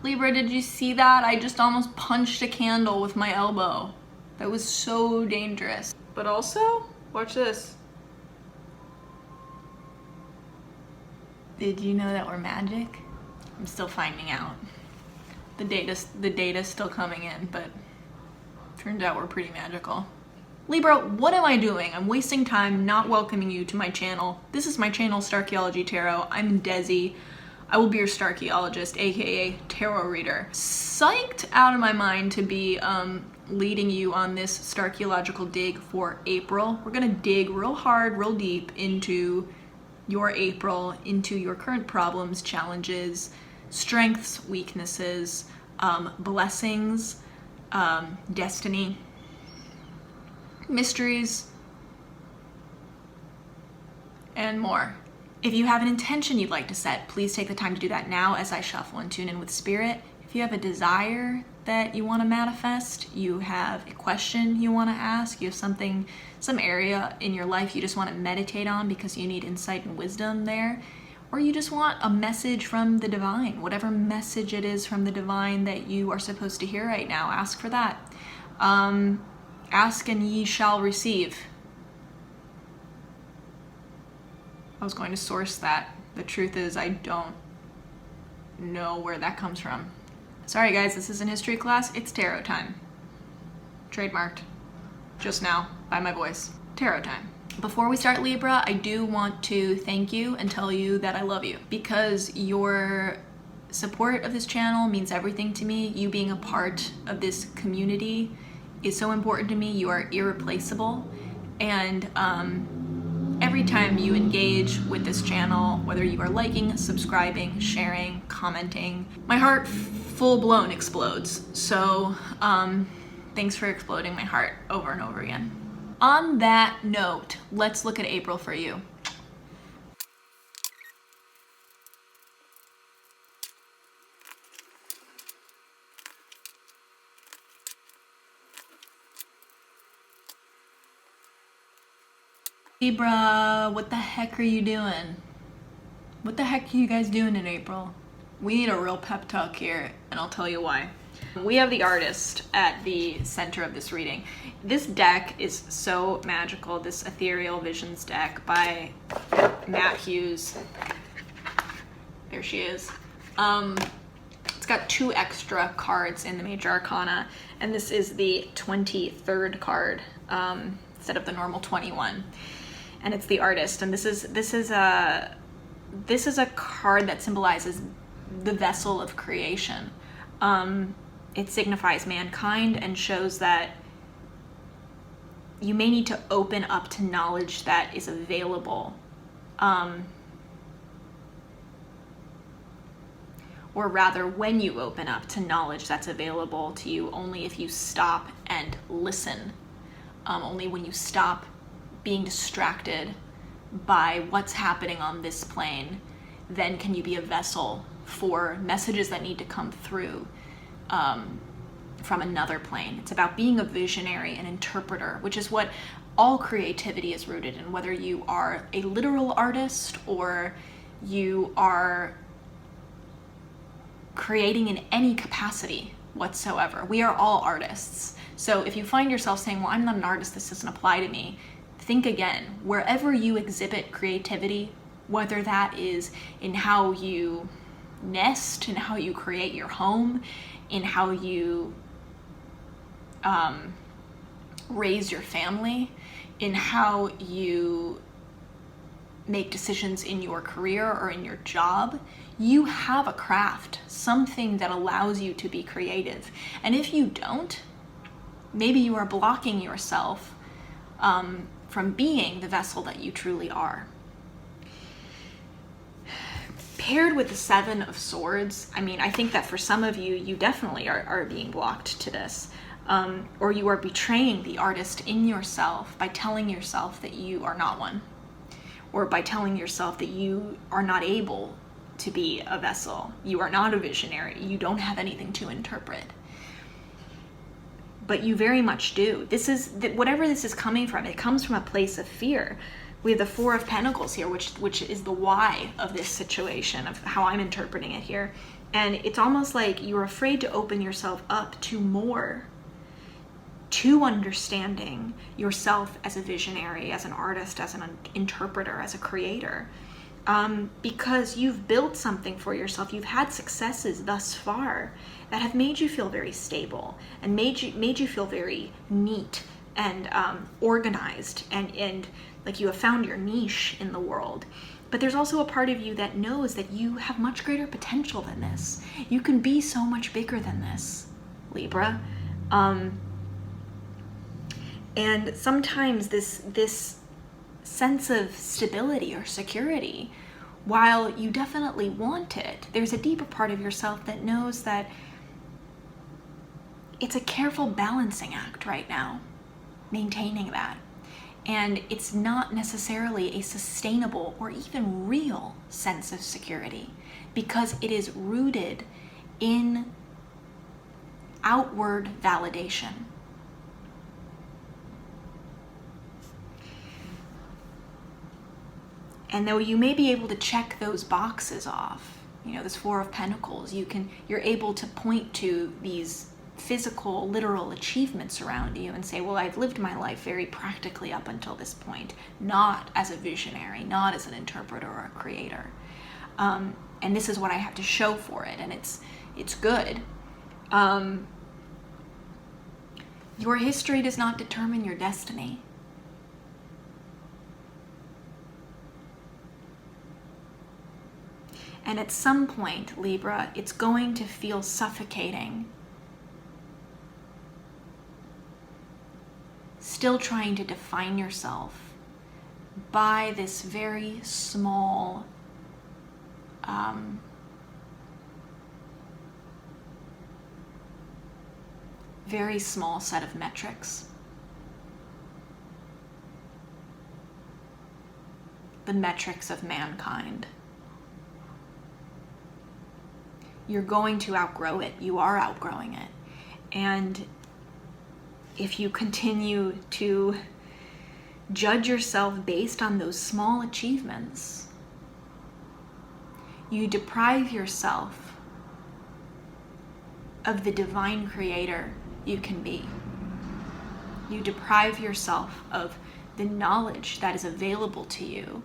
Libra, did you see that? I just almost punched a candle with my elbow. That was so dangerous. But also, watch this. Did you know that we're magic? I'm still finding out. The data's still coming in, but turns out we're pretty magical. Libra, what am I doing? I'm wasting time not welcoming you to my channel. This is my channel, Starchaeology Tarot. I'm Desi. I will be your Starchaeologist, aka tarot reader. Psyched out of my mind to be leading you on this Starchaeological dig for April. We're gonna dig real hard, real deep into your April, into your current problems, challenges, strengths, weaknesses, blessings, destiny, mysteries, and more. If you have an intention you'd like to set, please take the time to do that now as I shuffle and tune in with spirit. If you have a desire that you want to manifest, you have a question you want to ask, you have something, some area in your life you just want to meditate on because you need insight and wisdom there, or you just want a message from the divine, whatever message it is from the divine that you are supposed to hear right now, ask for that. Ask and ye shall receive. I was going to source that. The truth is I don't know where that comes from. Sorry guys, this isn't history class, it's tarot time. Trademarked just now by my voice. Tarot time. Before we start, Libra, I do want to thank you and tell you that I love you because your support of this channel means everything to me. You being a part of this community is so important to me. You are irreplaceable, and every time you engage with this channel, whether you are liking, subscribing, sharing, commenting, my heart full-blown explodes. So thanks for exploding my heart over and over again. On that note, let's look at April for you. Libra, what the heck are you doing? What the heck are you guys doing in April? We need a real pep talk here, and I'll tell you why. We have the artist at the center of this reading. This deck is so magical, this Ethereal Visions deck by Matt Hughes. There she is. It's got 2 extra cards in the Major Arcana, and this is the 23rd card instead of the normal 21. And it's the artist, and this is a card that symbolizes the vessel of creation. It signifies mankind and shows that you may need to open up to knowledge that is available, or rather, when you open up to knowledge that's available to you, only if you stop and listen, only when you stop being distracted by what's happening on this plane, then can you be a vessel for messages that need to come through from another plane. It's about being a visionary, an interpreter, which is what all creativity is rooted in, whether you are a literal artist or you are creating in any capacity whatsoever. We are all artists. So if you find yourself saying, well, I'm not an artist, this doesn't apply to me, think again. Wherever you exhibit creativity, whether that is in how you nest, in how you create your home, in how you raise your family, in how you make decisions in your career or in your job, you have a craft, something that allows you to be creative. And if you don't, maybe you are blocking yourself from being the vessel that you truly are. Paired with the 7 of Swords, I mean, I think that for some of you, you definitely are being blocked to this. Or you are betraying the artist in yourself by telling yourself that you are not one. Or by telling yourself that you are not able to be a vessel. You are not a visionary. You don't have anything to interpret. But you very much do. This is, whatever this is coming from, it comes from a place of fear. We have the 4 of Pentacles here, which is the why of this situation, of how I'm interpreting it here. And it's almost like you're afraid to open yourself up to more, to understanding yourself as a visionary, as an artist, as an interpreter, as a creator. Because you've built something for yourself. You've had successes thus far that have made you feel very stable and made you feel very neat and organized, and like you have found your niche in the world. But there's also a part of you that knows that you have much greater potential than this. You can be so much bigger than this, Libra. And sometimes this sense of stability or security, while you definitely want it, there's a deeper part of yourself that knows that it's a careful balancing act right now, maintaining that. And it's not necessarily a sustainable or even real sense of security, because it is rooted in outward validation. And though you may be able to check those boxes off, this Four of Pentacles, you're able to point to these physical, literal achievements around you and say, well, I've lived my life very practically up until this point, not as a visionary, not as an interpreter or a creator. And this is what I have to show for it, and it's good. Your history does not determine your destiny. And at some point, Libra, it's going to feel suffocating. Still trying to define yourself by this very small, set of metrics. The metrics of mankind. You're going to outgrow it. You are outgrowing it. And if you continue to judge yourself based on those small achievements, you deprive yourself of the divine creator you can be. You deprive yourself of the knowledge that is available to you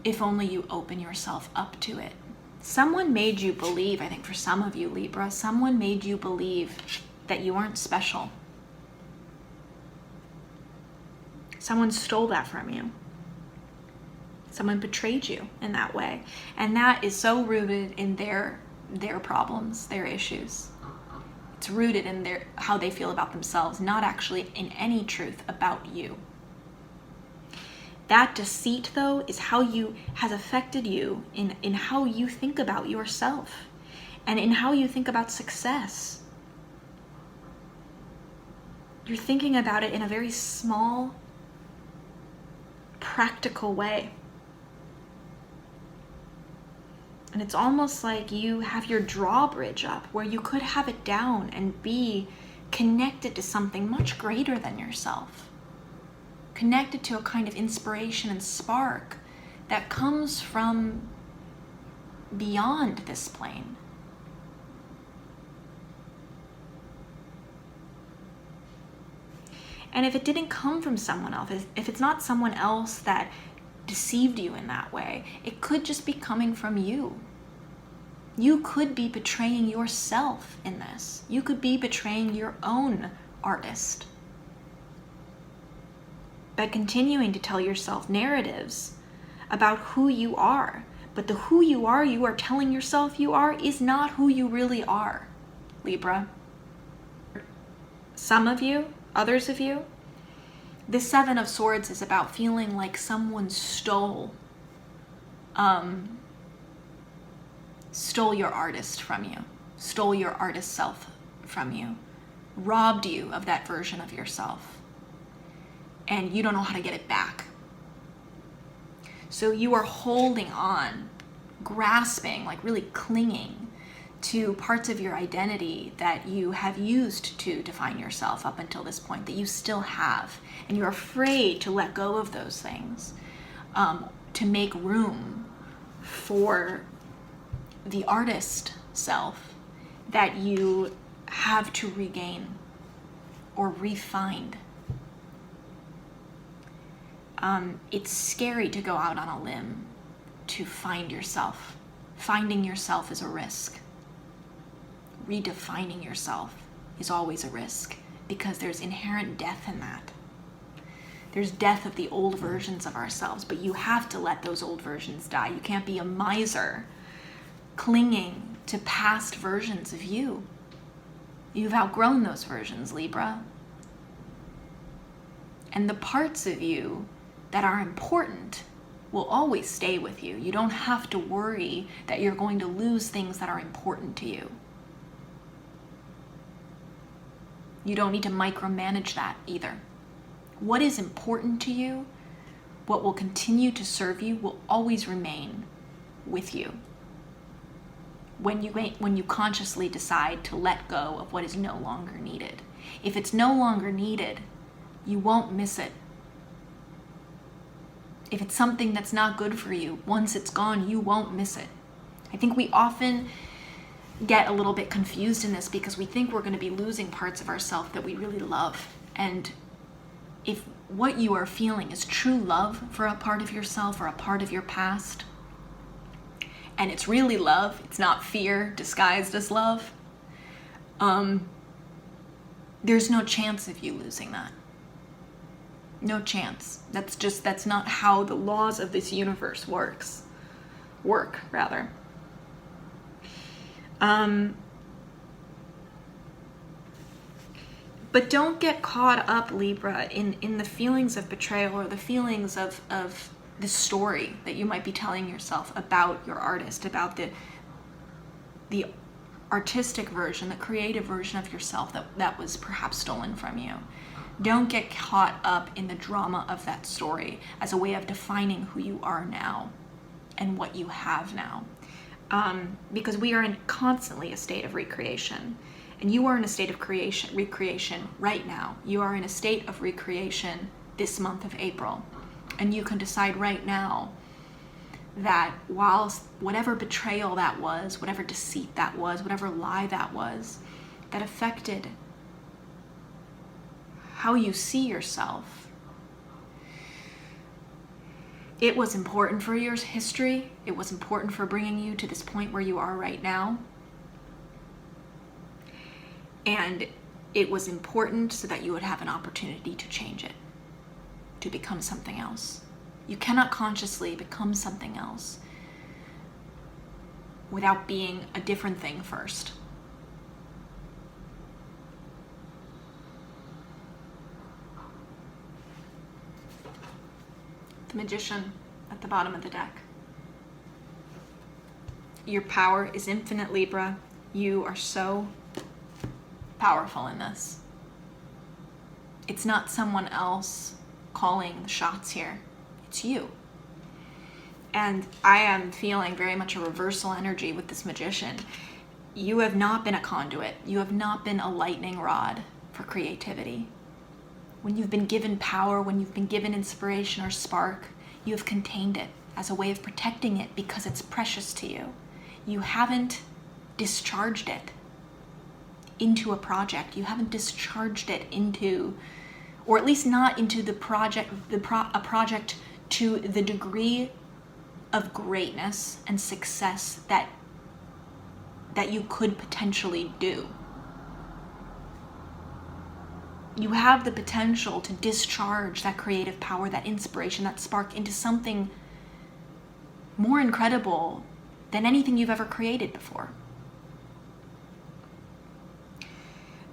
if only you open yourself up to it. Someone made you believe, I think for some of you, Libra, someone made you believe that you aren't special. Someone stole that from you. Someone betrayed you in that way. And that is so rooted in their problems, their issues. It's rooted in how they feel about themselves, not actually in any truth about you. That deceit, though, is has affected you in how you think about yourself and in how you think about success. You're thinking about it in a very small, practical way. And it's almost like you have your drawbridge up where you could have it down and be connected to something much greater than yourself. Connected to a kind of inspiration and spark that comes from beyond this plane. And if it didn't come from someone else, if it's not someone else that deceived you in that way, it could just be coming from you. You could be betraying yourself in this. You could be betraying your own artist by continuing to tell yourself narratives about who you are. But the who you are telling yourself you are, is not who you really are, Libra. Some of you, others of you, this Seven of Swords is about feeling like someone stole your artist from you, stole your artist self from you, robbed you of that version of yourself. And you don't know how to get it back. So you are holding on, grasping, like really clinging to parts of your identity that you have used to define yourself up until this point, that you still have. And you're afraid to let go of those things, to make room for the artist self that you have to regain or re-find. It's scary to go out on a limb to find yourself. Finding yourself is a risk. Redefining yourself is always a risk because there's inherent death in that. There's death of the old versions of ourselves, but you have to let those old versions die. You can't be a miser clinging to past versions of you. You've outgrown those versions, Libra. And the parts of you that are important will always stay with you. You don't have to worry that you're going to lose things that are important to you. You don't need to micromanage that either. What is important to you, what will continue to serve you, will always remain with you when you consciously decide to let go of what is no longer needed. If it's no longer needed, you won't miss it. If it's something that's not good for you, once it's gone, you won't miss it. I think we often get a little bit confused in this because we think we're going to be losing parts of ourselves that we really love. And if what you are feeling is true love for a part of yourself or a part of your past, and it's really love, it's not fear disguised as love, there's no chance of you losing that. No chance. That's not how the laws of this universe work. But don't get caught up, Libra, in the feelings of betrayal or the feelings of the story that you might be telling yourself about your artist, about the artistic version, the creative version of yourself that was perhaps stolen from you. Don't get caught up in the drama of that story as a way of defining who you are now and what you have now. Because we are in constantly a state of recreation. And you are in a state of recreation right now. You are in a state of recreation this month of April. And you can decide right now that whilst whatever betrayal that was, whatever deceit that was, whatever lie that was, that affected how you see yourself, it was important for your history. It was important for bringing you to this point where you are right now. And it was important so that you would have an opportunity to change it, to become something else. You cannot consciously become something else without being a different thing first. The Magician at the bottom of the deck. Your power is infinite, Libra. You are so powerful in this. It's not someone else calling the shots here. It's you. And I am feeling very much a reversal energy with this Magician. You have not been a conduit. You have not been a lightning rod for creativity. When you've been given power, when you've been given inspiration or spark, you have contained it as a way of protecting it because it's precious to you. You haven't discharged it into a project. You haven't discharged it into, or at least not into the project, a project to the degree of greatness and success that you could potentially do. You have the potential to discharge that creative power, that inspiration, that spark into something more incredible than anything you've ever created before.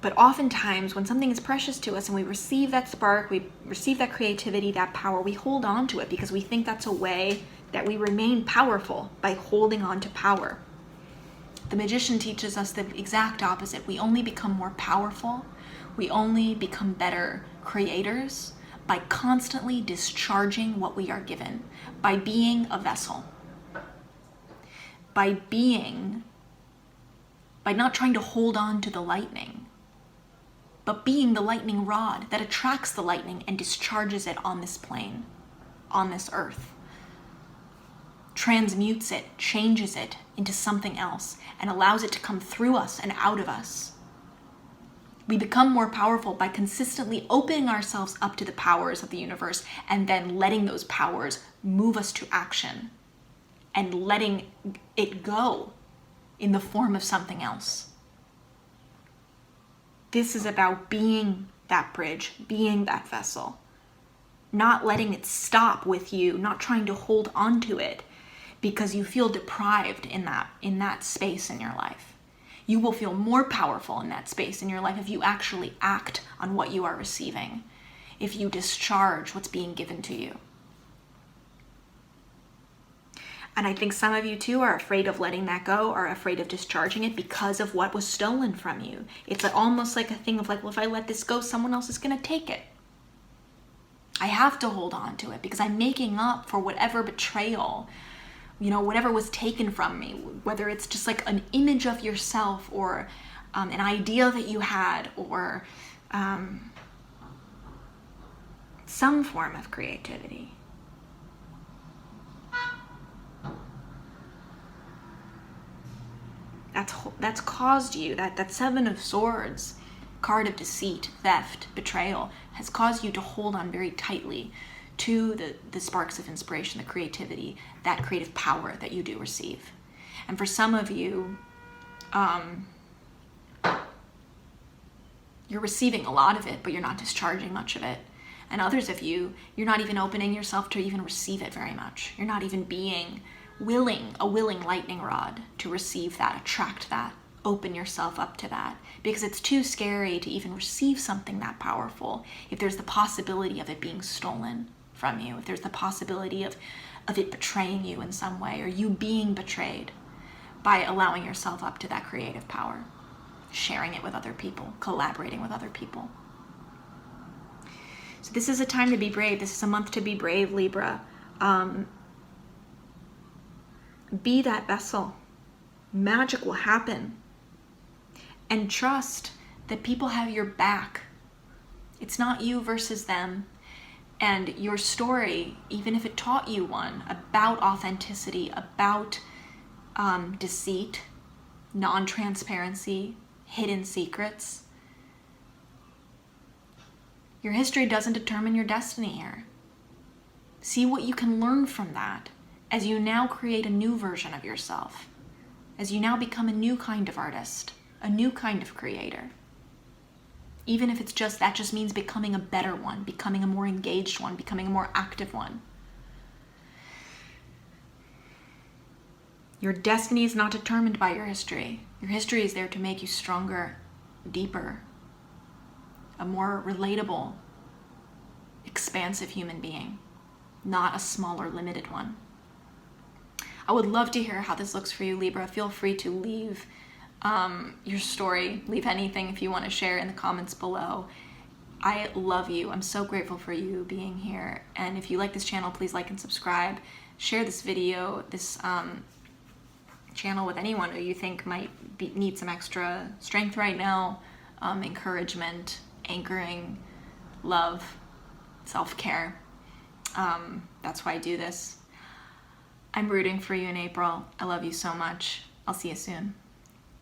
But oftentimes when something is precious to us and we receive that spark, we receive that creativity, that power, we hold on to it because we think that's a way that we remain powerful, by holding on to power. The Magician teaches us the exact opposite. We only become more powerful, we only become better creators by constantly discharging what we are given, by being a vessel, by not trying to hold on to the lightning, but being the lightning rod that attracts the lightning and discharges it on this plane, on this earth. transmutes it, changes it into something else, and allows it to come through us and out of us. We become more powerful by consistently opening ourselves up to the powers of the universe and then letting those powers move us to action and letting it go in the form of something else. This is about being that bridge, being that vessel, not letting it stop with you, not trying to hold on to it because you feel deprived in that space in your life. You will feel more powerful in that space in your life if you actually act on what you are receiving, if you discharge what's being given to you. And I think some of you too are afraid of letting that go, are afraid of discharging it because of what was stolen from you. It's almost like a thing of like, well, if I let this go, someone else is going to take it. I have to hold on to it because I'm making up for whatever betrayal, whatever was taken from me, whether it's just like an image of yourself or an idea that you had or some form of creativity. That's caused you, that Seven of Swords, card of deceit, theft, betrayal, has caused you to hold on very tightly to the sparks of inspiration, the creativity, that creative power that you do receive. And for some of you, you're receiving a lot of it, but you're not discharging much of it. And others of you, you're not even opening yourself to even receive it very much. You're not even being a willing lightning rod to receive that, attract that, open yourself up to that, because it's too scary to even receive something that powerful if there's the possibility of it being stolen from you, if there's the possibility of it betraying you in some way, or you being betrayed by allowing yourself up to that creative power, sharing it with other people, collaborating with other people. So this is a time to be brave. This is a month to be brave, Libra. Be that vessel. Magic will happen. And trust that people have your back. It's not you versus them. And your story, even if it taught you one, about authenticity, about deceit, non-transparency, hidden secrets, your history doesn't determine your destiny here. See what you can learn from that as you now create a new version of yourself, as you now become a new kind of artist, a new kind of creator. Even if that just means becoming a better one, becoming a more engaged one, becoming a more active one. Your destiny is not determined by your history. Your history is there to make you stronger, deeper, a more relatable, expansive human being, not a smaller, limited one. I would love to hear how this looks for you, Libra. Feel free to leave your story, leave anything if you want to share in the comments below. I love you. I'm so grateful for you being here. And if you like this channel, please like and subscribe. Share this video, this channel with anyone who you think might need some extra strength right now, encouragement, anchoring, love, self-care. That's why I do this. I'm rooting for you in April. I love you so much. I'll see you soon.